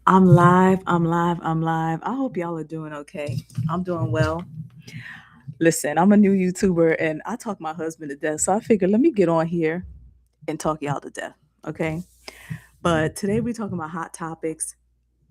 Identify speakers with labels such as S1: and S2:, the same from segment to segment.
S1: I'm live. I'm live. I'm live. I hope y'all are doing okay. I'm doing well. Listen, I'm a new YouTuber and I talk my husband to death. So I figured let me get on here and talk y'all to death. Okay. But today we're talking about hot topics.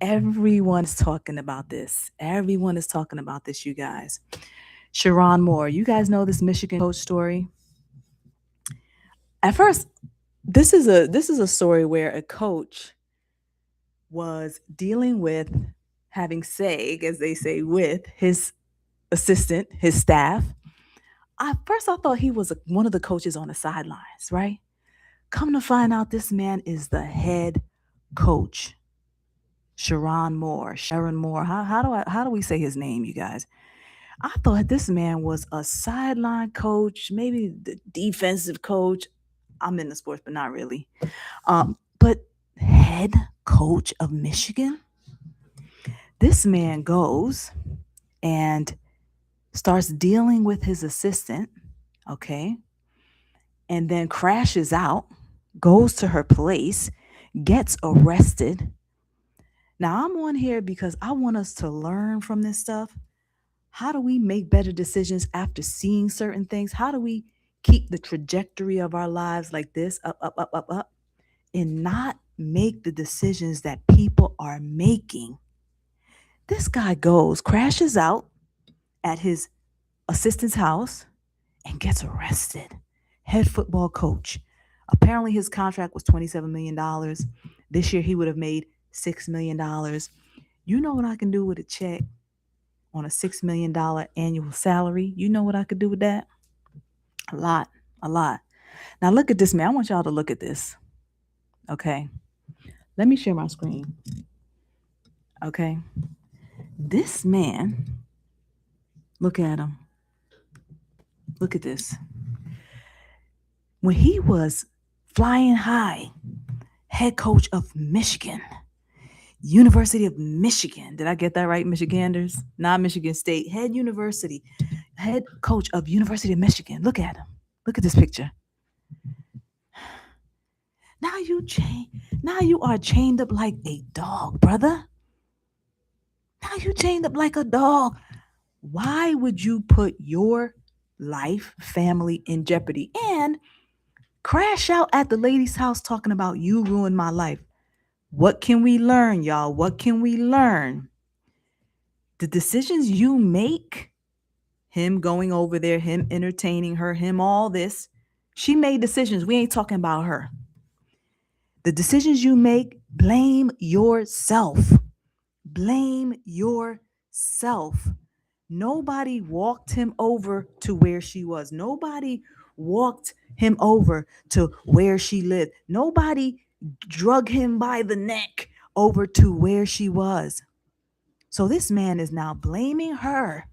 S1: Everyone's talking about this. Everyone is talking about this, you guys. Sherrone Moore. You guys know this Michigan coach story? At first, this is a story where a coach was dealing with having sag, as they say, with his assistant, his staff. I thought he was one of the coaches on the sidelines, right? Come to find out, this man is the head coach, Sherrone Moore. How do we say his name, you guys? I thought this man was a sideline coach, maybe the defensive coach. I'm in the sports, but not really. But head coach of Michigan. This man goes and starts dealing with his assistant, okay, and then crashes out, goes to her place, gets arrested. Now, I'm on here because I want us to learn from this stuff. How do we make better decisions after seeing certain things? How do we keep the trajectory of our lives like this, up, up, up, up, up, and not make the decisions that people are making? This guy goes, crashes out at his assistant's house, and gets arrested. Head football coach. Apparently, his contract was $27 million. This year, he would have made $6 million. You know what I can do with a check on a $6 million annual salary? You know what I could do with that? A lot, a lot. Now, look at this, man. I want y'all to look at this. Okay. Let me share my screen. Okay. This man, look at him. Look at this. When he was flying high, head coach of Michigan, University of Michigan. Did I get that right, Michiganders? Not Michigan State. Head coach of University of Michigan. Look at him. Look at this picture. Now now you are chained up like a dog, brother. Now you chained up like a dog. Why would you put your life, family in jeopardy and crash out at the lady's house talking about you ruined my life? What can we learn, y'all? What can we learn? The decisions you make, him going over there, him entertaining her, him all this, she made decisions. We ain't talking about her. The decisions you make, blame yourself. Blame yourself. Nobody walked him over to where she was. Nobody walked him over to where she lived. Nobody drug him by the neck over to where she was. So this man is now blaming her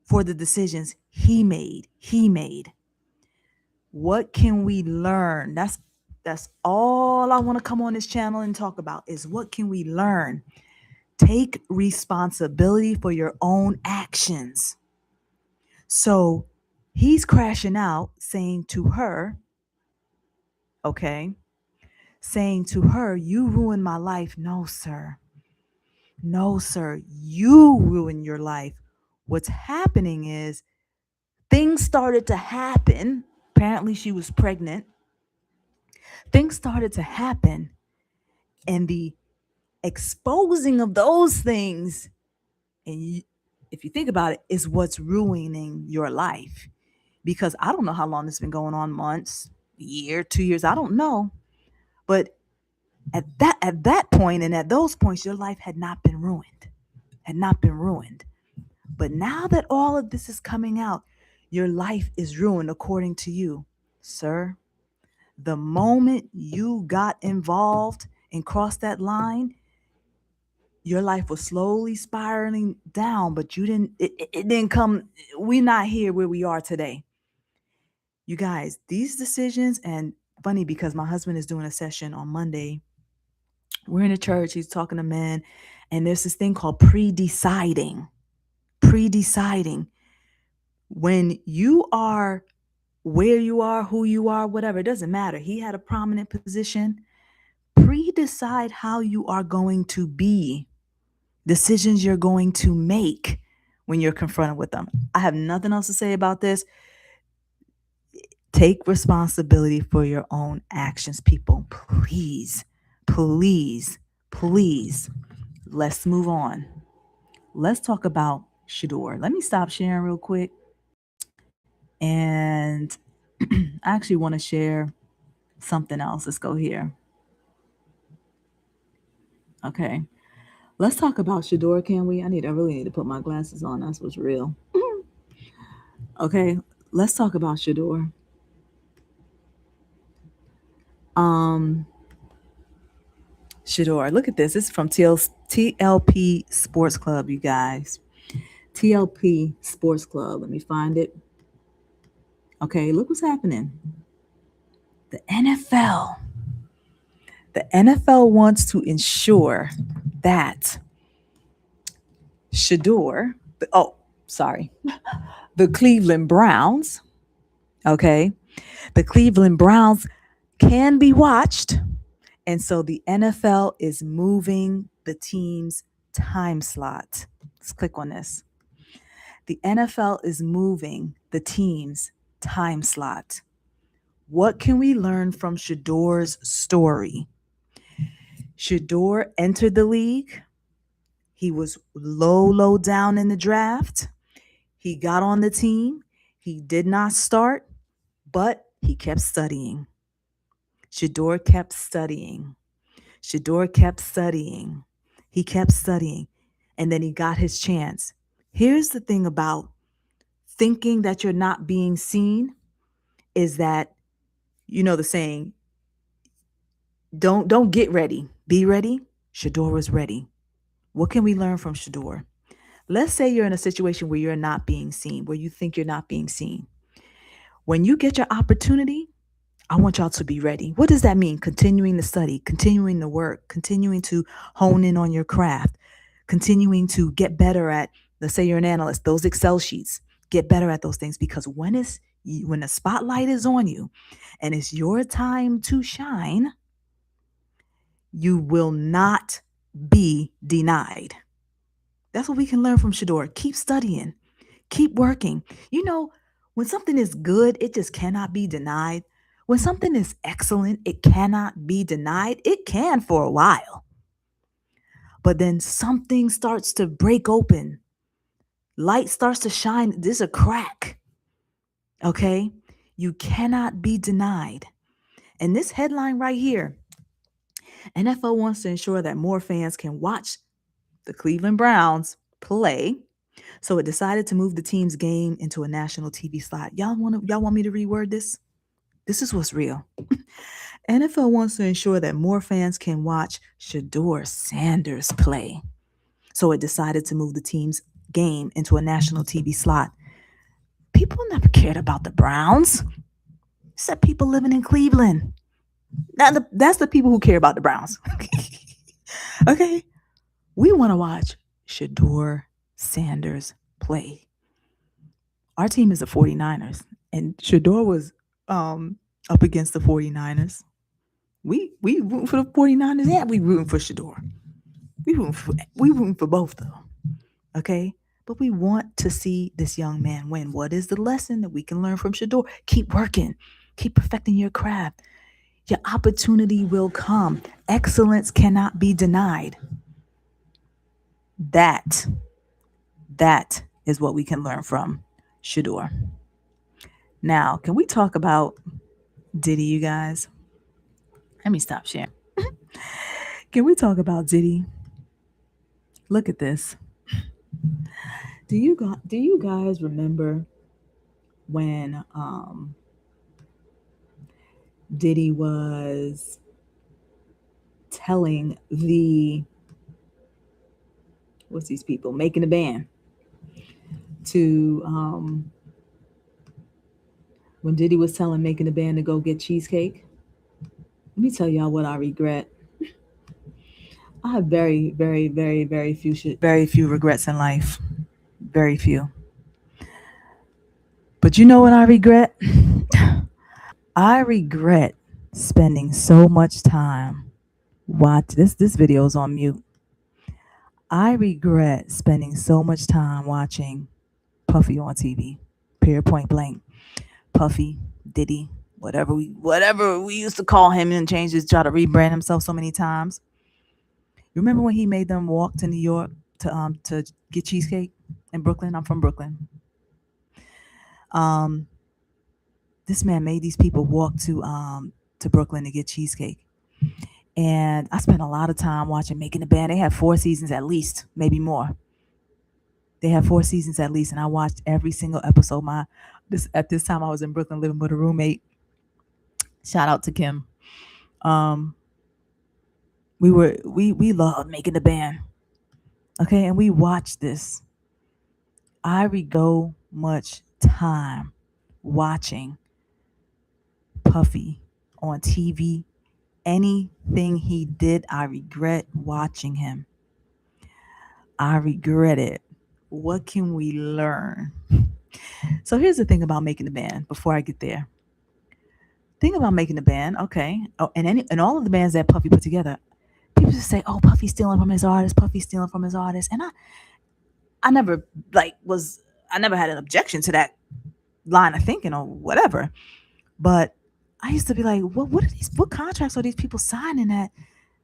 S1: for the decisions he made. What can we learn? That's all I want to come on this channel and talk about is what can we learn? Take responsibility for your own actions. So he's crashing out saying to her, okay, saying to her, you ruined my life. No, sir. No, sir. You ruined your life. What's happening is things started to happen. Apparently, she was pregnant. Things started to happen, and the exposing of those things, and if you think about it, is what's ruining your life. Because I don't know how long this has been going on, months, year, 2 years, I don't know. But at that point and at those points, your life had not been ruined. Had not been ruined. But now that all of this is coming out, your life is ruined according to you, sir. The moment you got involved and crossed that line, your life was slowly spiraling down, but you didn't, it didn't come, we're not here where we are today. You guys, these decisions, and funny because my husband is doing a session on Monday. We're in a church, he's talking to men, and there's this thing called pre-deciding. Pre-deciding. When you are where you are, who you are, whatever, it doesn't matter. He had a prominent position. Pre-decide how you are going to be, decisions you're going to make when you're confronted with them. I have nothing else to say about this. Take responsibility for your own actions, people. Please, please, please. Let's move on. Let's talk about Shedeur. Let me stop sharing real quick. And I actually want to share something else. Let's go here. Okay. Let's talk about Shedeur, can we? I really need to put my glasses on. That's what's real. Okay. Let's talk about Shedeur. Um, Shedeur, look at this. This is from TLP Sports Club, you guys. TLP Sports Club. Let me find it. Okay, look what's happening. The NFL. The NFL wants to ensure that Shedeur, oh, sorry, the Cleveland Browns, okay, the Cleveland Browns can be watched. And so the NFL is moving the team's time slot. Let's click on this. The NFL is moving the team's time slot. What can we learn from Shedeur's story? Shedeur entered the league. He was low down in the draft. He got on the team. He did not start, but he kept studying. Shedeur kept studying. Shedeur kept studying. He kept studying. And then he got his chance. Here's the thing about thinking that you're not being seen is that, you know the saying, don't get ready. Be ready. Shedeur was ready. What can we learn from Shedeur? Let's say you're in a situation where you're not being seen, where you think you're not being seen. When you get your opportunity, I want y'all to be ready. What does that mean? Continuing to study, continuing to work, continuing to hone in on your craft, continuing to get better at, let's say you're an analyst, those Excel sheets, get better at those things, because when the spotlight is on you and it's your time to shine, you will not be denied. That's what we can learn from Shedeur. Keep studying, keep working. You know, when something is good, it just cannot be denied. When something is excellent, it cannot be denied. It can for a while. But then something starts to break open. Light starts to shine. There's a crack. Okay? You cannot be denied. And this headline right here, NFL wants to ensure that more fans can watch the Cleveland Browns play. So it decided to move the team's game into a national TV slot. Y'all want me to reword this? This is what's real. NFL wants to ensure that more fans can watch Shedeur Sanders play. So it decided to move the team's game into a national TV slot. People never cared about the Browns, except people living in Cleveland. That's the people who care about the Browns. Okay? We want to watch Shedeur Sanders play. Our team is the 49ers, and Shedeur was up against the 49ers. We rooting for the 49ers, and we rooting for Shedeur. We rooting for both of them. Okay? But we want to see this young man win. What is the lesson that we can learn from Shedeur? Keep working. Keep perfecting your craft. Your opportunity will come. Excellence cannot be denied. That is what we can learn from Shedeur. Now, can we talk about Diddy, you guys? Let me stop sharing. Can we talk about Diddy? Look at this. Do you guys remember when Diddy was telling what's these people making a band to when Diddy was telling making the band to go get cheesecake? Let me tell y'all what I regret. I have very, very, very, very few regrets in life. Very few. But you know what I regret? I regret spending so much time Watch this. This video is on mute. I regret spending so much time watching Puffy on TV. Period. Point blank. Puffy, Diddy, whatever we used to call him and change his try to rebrand himself so many times. You remember when he made them walk to New York to get cheesecake in Brooklyn? I'm from Brooklyn. Um, this man made these people walk to Brooklyn to get cheesecake. And I spent a lot of time watching Making the Band. They had 4 seasons at least, maybe more. They had 4 seasons at least, and I watched every single episode. My this At this time I was in Brooklyn living with a roommate. Shout out to Kim. Um, we loved Making the Band. Okay, and we watched this. I so much time watching Puffy on TV. Anything he did, I regret watching him. I regret it. What can we learn? So here's the thing about Making the Band before I get there. Thing about Making the Band, okay. Oh, and all of the bands that Puffy put together, people just say, "Oh, Puffy's stealing from his artist. Puffy's stealing from his artist." And I never I never had an objection to that line of thinking or whatever. But I used to be like, what contracts are these people signing that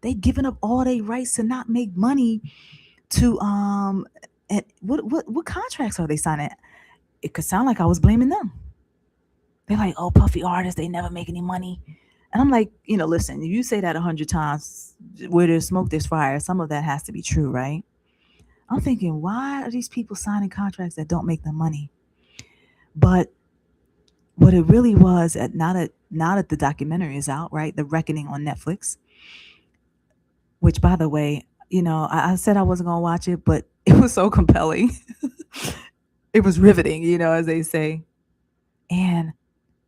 S1: they giving up all their rights to not make money to and what contracts are they signing? It could sound like I was blaming them. They're like, oh, Puffy artists, they never make any money. And I'm like, listen, if you say that 100 times, where there's smoke, there's fire. Some of that has to be true, right? I'm thinking, why are these people signing contracts that don't make them money? But what it really was, now that the documentary is out, right? The Reckoning on Netflix, which, by the way, I said I wasn't going to watch it, but it was so compelling. It was riveting, as they say. And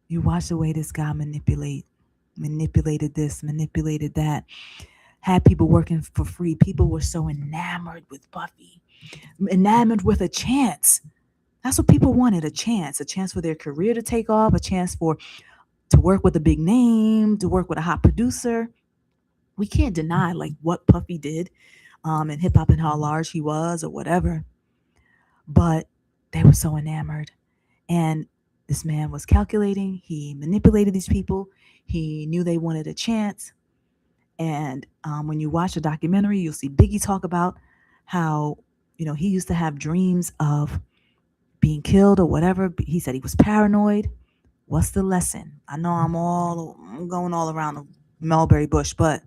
S1: you watch the way this guy manipulated this, manipulated that, had people working for free. People were so enamored with Buffy, enamored with a chance. That's what people wanted, a chance for their career to take off, a chance to work with a big name, to work with a hot producer. We can't deny like what Puffy did in hip hop and how large he was or whatever. But they were so enamored. And this man was calculating. He manipulated these people. He knew they wanted a chance. And when you watch the documentary, you'll see Biggie talk about how, he used to have dreams of being killed or whatever. He said he was paranoid. What's the lesson? I know I'm going all around the mulberry bush, but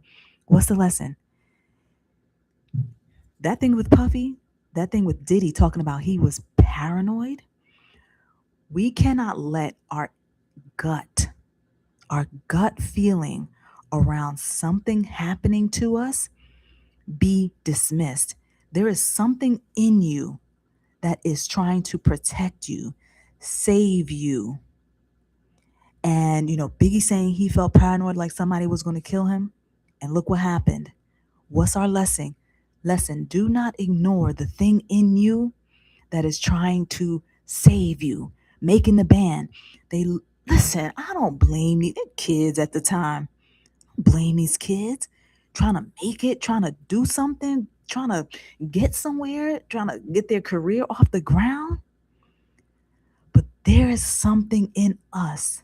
S1: what's the lesson? That thing with Puffy, that thing with Diddy talking about he was paranoid. We cannot let gut, our gut feeling around something happening to us be dismissed. There is something in you that is trying to protect you, save you. And, Biggie saying he felt paranoid like somebody was going to kill him. And look what happened. What's our lesson? Do not ignore the thing in you that is trying to save you. Making the Band. They listen, I don't blame these kids at the time. I don't blame these kids trying to make it, trying to do something, trying to get somewhere, trying to get their career off the ground. But there is something in us.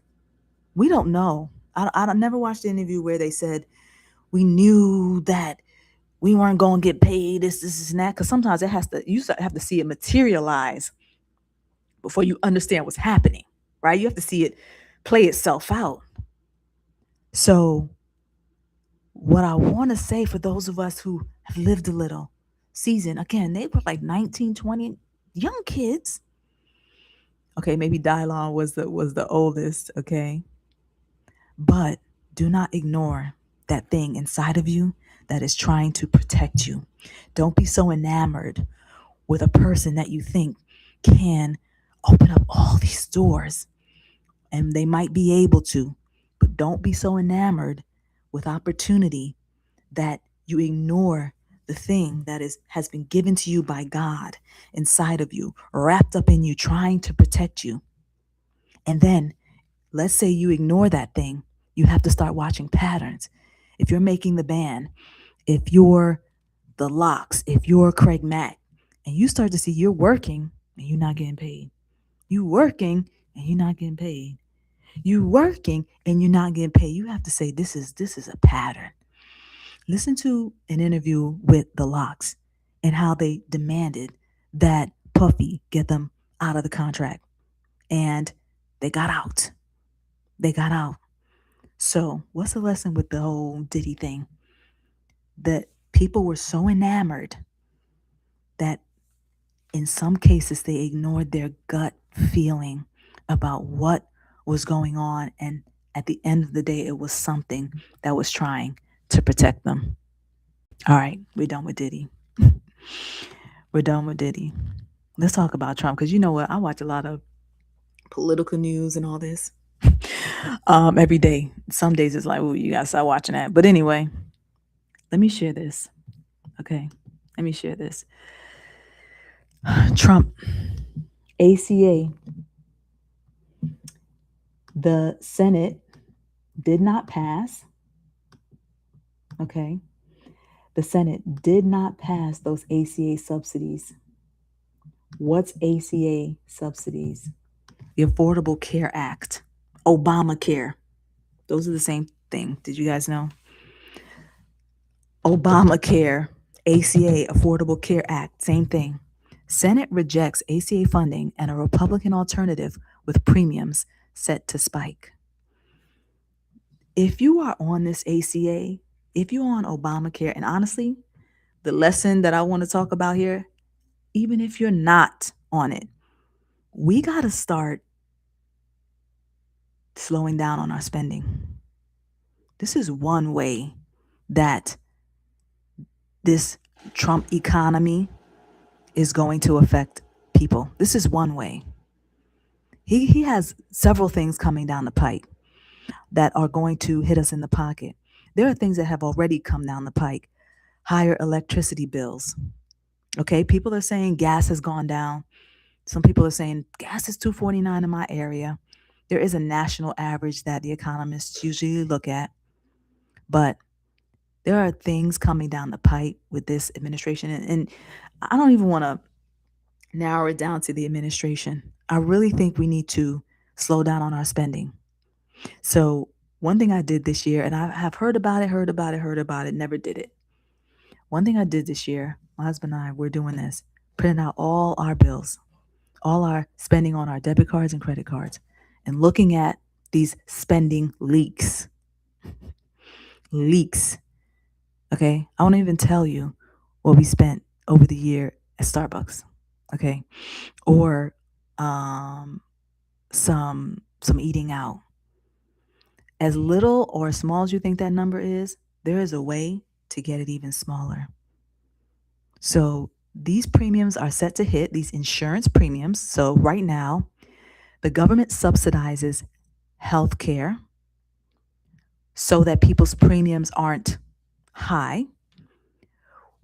S1: We don't know. I never watched the interview where they said we knew that we weren't going to get paid, this, and that. Because sometimes you have to see it materialize before you understand what's happening, right? You have to see it play itself out. So, what I want to say for those of us who have lived a little, season, again, they were like 19, 20, young kids. Okay, maybe Dylon was the oldest, okay? But do not ignore that thing inside of you that is trying to protect you. Don't be so enamored with a person that you think can open up all these doors, and they might be able to, but don't be so enamored with opportunity that you ignore the thing that has been given to you by God inside of you, wrapped up in you, trying to protect you. And then let's say you ignore that thing, you have to start watching patterns. if you're making the band, if you're the locks, if you're Craig Mack, and you start to see you're working and you're not getting paid. You working and you're not getting paid. You working and you're not getting paid. You have to say this is a pattern. Listen to an interview with the Locks and how they demanded that Puffy get them out of the contract. And they got out. They got out. So, what's the lesson with the whole Diddy thing? That people were so enamored that in some cases they ignored their gut feeling about what was going on. And at the end of the day, it was something that was trying to protect them. All right, we're done with Diddy. We're done with Diddy. Let's talk about Trump because you know what? I watch a lot of political news and all this every day. Some days it's like, oh, you gotta start watching that. But anyway, let me share this. Okay, let me share this. Trump, ACA, the Senate did not pass. Okay, the Senate did not pass those ACA subsidies. What's ACA subsidies? The Affordable Care Act, Obamacare. Those are the same thing. Did you guys know? Obamacare, ACA, Affordable Care Act, same thing. Senate rejects ACA funding and a Republican alternative with premiums set to spike. If you are on this ACA, if you're on Obamacare, and honestly, the lesson that I want to talk about here, even if you're not on it, we got to start slowing down on our spending. This is one way that this Trump economy is going to affect people. This is one way. He has several things coming down the pike that are going to hit us in the pocket. There are things that have already come down the pike. Higher electricity bills. Okay, people are saying gas has gone down. Some people are saying gas is $2.49 in my area. There is a national average that the economists usually look at, but there are things coming down the pipe with this administration, and I don't even want to narrow it down to the administration. I really think we need to slow down on our spending. So, one thing I did this year, and I have heard about it, never did it. One thing I did this year, my husband and I, we're doing this, printing out all our bills, all our spending on our debit cards and credit cards, and looking at these spending leaks. Leaks. Okay. I won't even tell you what we spent over the year at Starbucks. Okay. Or some eating out. As little or as small as you think that number is, there is a way to get it even smaller. So these premiums are set to hit, these insurance premiums. So right now, the government subsidizes health care so that people's premiums aren't high.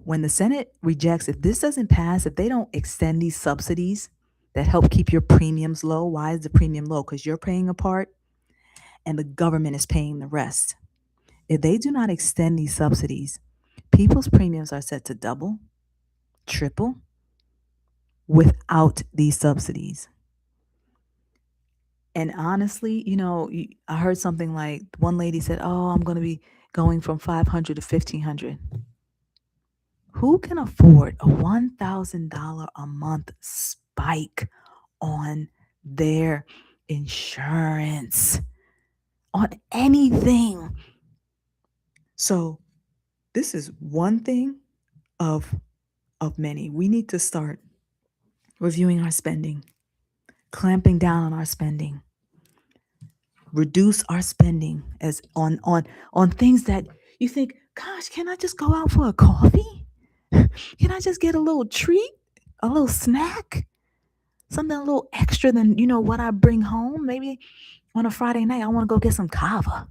S1: When the Senate rejects, if this doesn't pass, if they don't extend these subsidies that help keep your premiums low, why is the premium low? Because you're paying a part and the government is paying the rest. If they do not extend these subsidies, people's premiums are set to double, triple without these subsidies. And honestly, I heard something like one lady said, "Oh, I'm going to be going from 500 to 1500." Who can afford a $1,000 a month spike on their insurance, on anything? So, this is one thing of many. We need to start reviewing our spending, clamping down on our spending, reduce our spending as on things that you think, gosh, can I just go out for a coffee? Can I just get a little treat, a little snack, something a little extra than what I bring home? Maybe on a Friday night, I want to go get some kava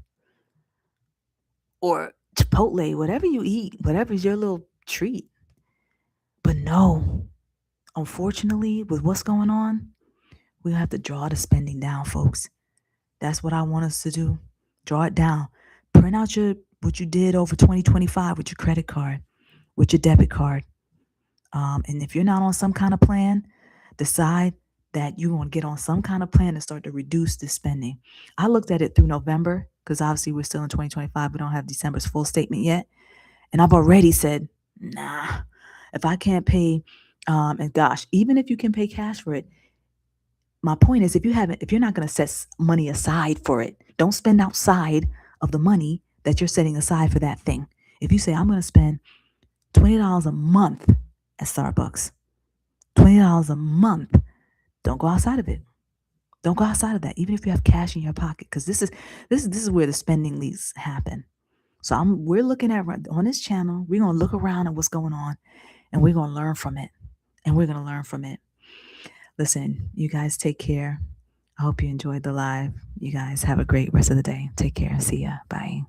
S1: or Chipotle, whatever you eat, whatever's your little treat. But no, unfortunately, with what's going on, we have to draw the spending down, folks. That's what I want us to do. Draw it down. Print out your what you did over 2025 with your credit card, with your debit card. And if you're not on some kind of plan, decide that you want to get on some kind of plan to start to reduce this spending. I looked at it through November because obviously we're still in 2025. We don't have December's full statement yet. And I've already said, nah, if I can't pay, and gosh, even if you can pay cash for it, my point is if you're not going to set money aside for it, don't spend outside of the money that you're setting aside for that thing. If you say, I'm going to spend $20 a month at Starbucks, $20 a month, don't go outside of it. Don't go outside of that, even if you have cash in your pocket, because this is where the spending leaks happen. So we're looking at on this channel. We're gonna look around at what's going on, and we're gonna learn from it. And we're gonna learn from it. Listen, you guys take care. I hope you enjoyed the live. You guys have a great rest of the day. Take care. See ya. Bye.